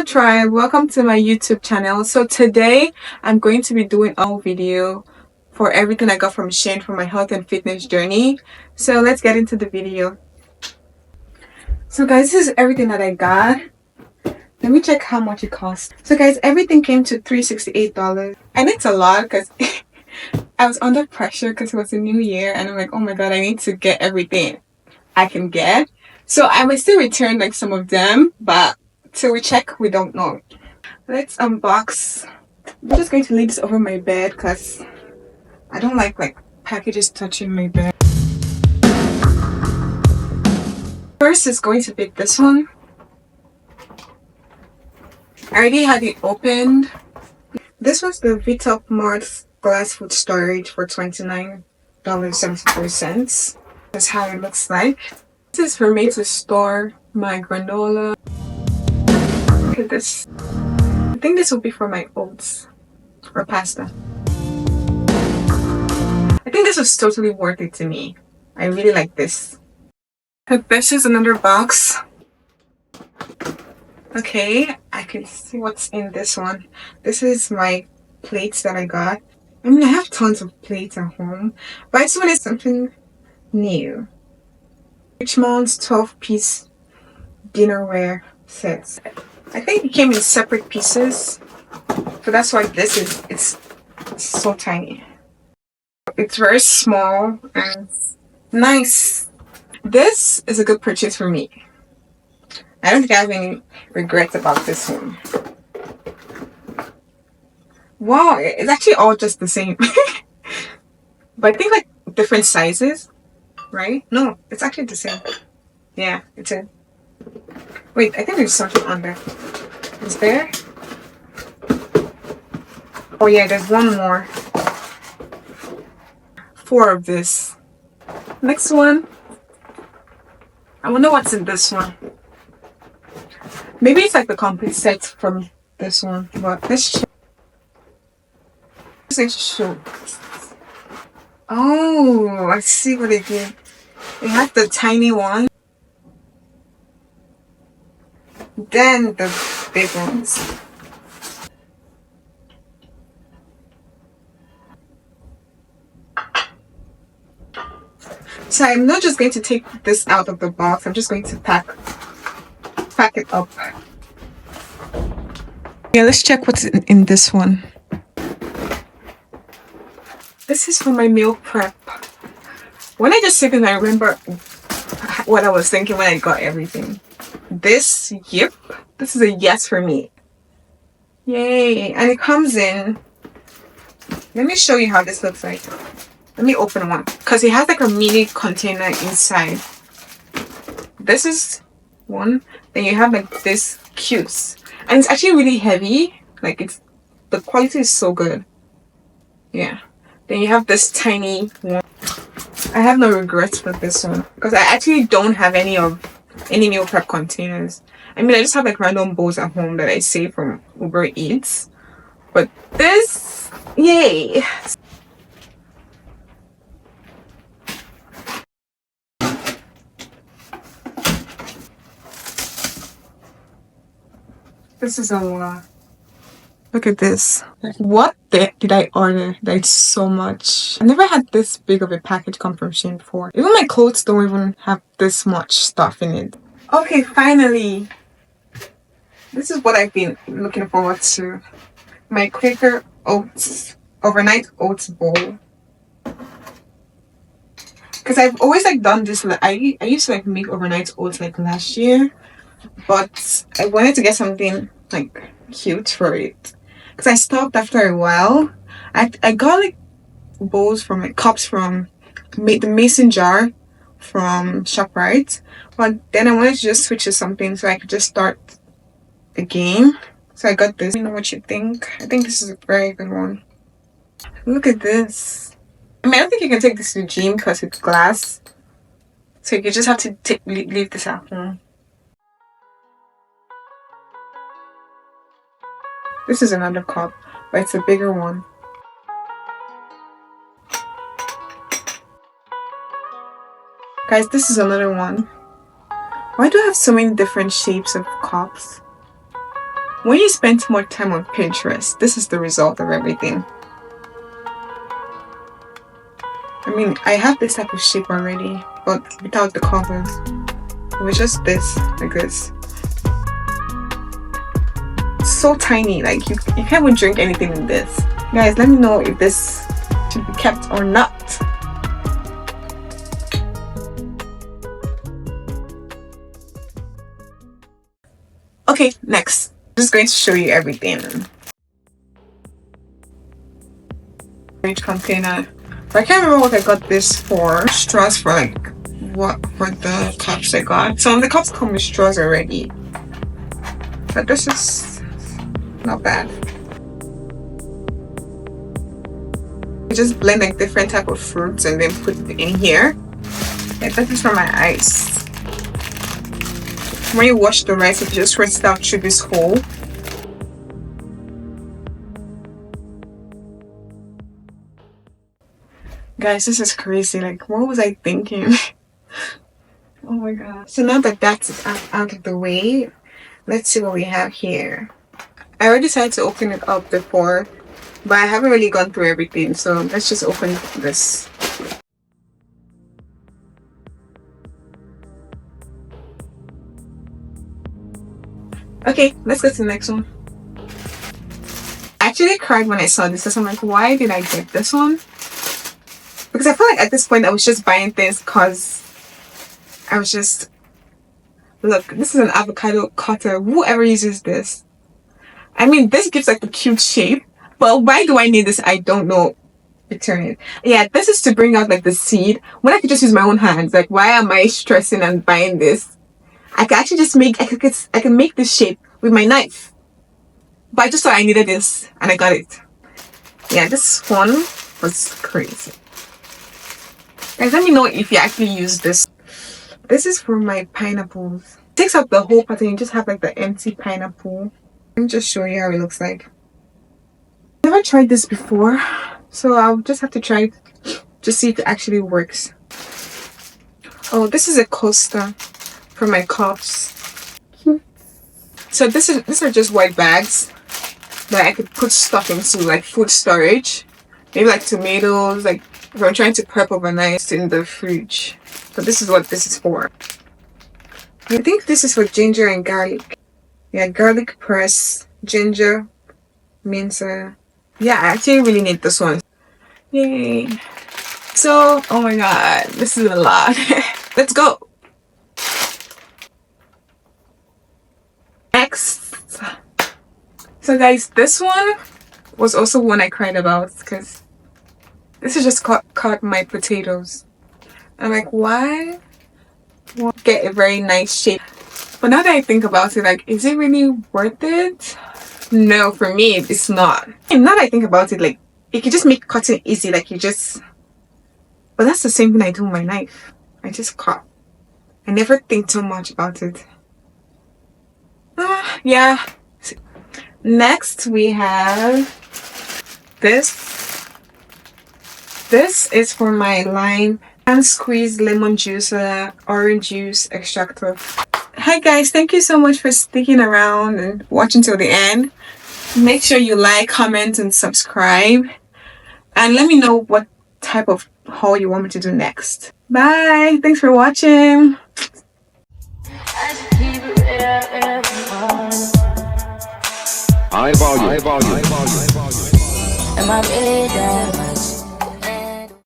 tribe, welcome to my YouTube channel. So today I'm going to be doing a video for everything I got from SHEIN for my health and fitness journey. So let's get into the video. So guys, this is everything that I got. Let me check how much it cost. So guys, everything came to $368, and it's a lot because I was under pressure because it was a new year and I'm like, oh my god, I need to get everything I can get. So I might still return like some of them, but till we check, we don't know. Let's unbox. I'm just going to leave this over my bed because I don't like packages touching my bed. First is going to be this one. I already had it opened. This was the VTOP Mart glass food storage for $29.74. That's how it looks like. This is for me to store my granola. Look at this. I think this will be for my oats or pasta. I think this was totally worth it to me. I really like this. This is another box. Okay, I can see what's in this one. This is my plates that I got. I mean, I have tons of plates at home, but I just wanted something new. Richmond's 12-piece dinnerware sets. I think it came in separate pieces, so that's why it's so tiny. It's very small and nice. This is a good purchase for me. I don't think I have any regrets about this one. Wow, it's actually all just the same. But I think like different sizes, right? No, it's actually the same. Yeah, it's a... Wait, I think there's something on there. Is there? Oh yeah, there's one more. 4 of this. Next one. I wonder what's in this one. Maybe it's like the complete set from this one, but let's check. Show. Oh, I see what they did. They have the tiny one, then the big ones. So I'm not just going to take this out of the box. I'm just going to pack it up. Yeah, let's check what's in this one. This is for my meal prep. When I just said it, I remember what I was thinking when I got everything. This, yep, this is a yes for me. Yay! And it comes in. Let me show you how this looks like. Let me open one because it has like a mini container inside. This is one. Then you have like this cubes, and it's actually really heavy. Like the quality is so good. Yeah. Then you have this tiny one. I have no regrets with this one because I actually don't have any meal prep containers. I mean, I just have like random bowls at home that I save from Uber Eats. But this, yay! This is a lot. Look at this. What did I order? That's so much. I never had this big of a package come from SHEIN before. Even my clothes don't even have this much stuff in it. Okay, finally. This is what I've been looking forward to. My Quaker Oats overnight oats bowl. Because I've always like done this. I used to like make overnight oats like last year, but I wanted to get something like cute for it. Because I stopped after a while. I got like bowls from like cups from the mason jar from ShopRite, but then I wanted to just switch to something so I could just start again. So I got this. You know what you think? I think this is a very good one. Look at this. I mean, I don't think you can take this to the gym because it's glass, so you just have to leave this at home. This is another cup, but it's a bigger one. Guys, this is another one. Why do I have so many different shapes of cups? When you spend more time on Pinterest, this is the result of everything. I mean, I have this type of shape already, but without the covers. It was just this, like this. It's so tiny, like you can't even drink anything in this. Guys, let me know if this should be kept or not. Okay, next. I'm just going to show you everything. Storage container. I can't remember what I got this for. Straws for like what for the cups I got. Some of the cups come with straws already. But this is not bad. You just blend like different type of fruits and then put it in here. Yeah, this is for my ice. When you wash the rice, you just rinse it out through this hole. Guys, this is crazy. Like, what was I thinking? Oh my god. So now that that's out of the way, let's see what we have here. I already decided to open it up before, but I haven't really gone through everything. So let's just open this. Okay, let's go to the next one. I actually cried when I saw this. So I'm like, why did I get this one? Because I feel like at this point I was just buying things because I was just... Look, this is an avocado cutter. Whoever uses this. I mean, this gives like a cute shape. But why do I need this? I don't know. Return it. Yeah, this is to bring out like the seed. When I could just use my own hands. Like, why am I stressing and buying this? I can actually just make... I can make this shape with my knife. But I just thought I needed this. And I got it. Yeah, this one was crazy. Guys, let me know if you actually use this. This is for my pineapples. It takes out the whole part and you just have like the empty pineapple. Let me just show you how it looks like. I've never tried this before, so I'll just have to try it to see if it actually works. Oh, this is a coaster for my cups. So these are just white bags that I could put stuff into, like food storage. Maybe like tomatoes, like if I'm trying to prep overnight in the fridge. So this is what this is for. I think this is for ginger and garlic. Yeah, garlic press, ginger, mint. Yeah, I actually really need this one. Yay. So, oh my god, this is a lot. Let's go. Next. So guys, this one was also one I cried about because this is just caught my potatoes. I'm like, why won't get a very nice shape? But now that I think about it, like, is it really worth it? No, for me, it's not. And now that I think about it, like, you can just make cutting easy. Like, you just... But that's the same thing I do with my knife. I just cut. I never think too much about it. Yeah. Next, we have this. This is for my lime and squeeze lemon juice, orange juice extractor. Hi guys, thank you so much for sticking around and watching till the end. Make sure you like, comment, and subscribe. And let me know what type of haul you want me to do next. Bye. Thanks for watching. High volume. Am I really there?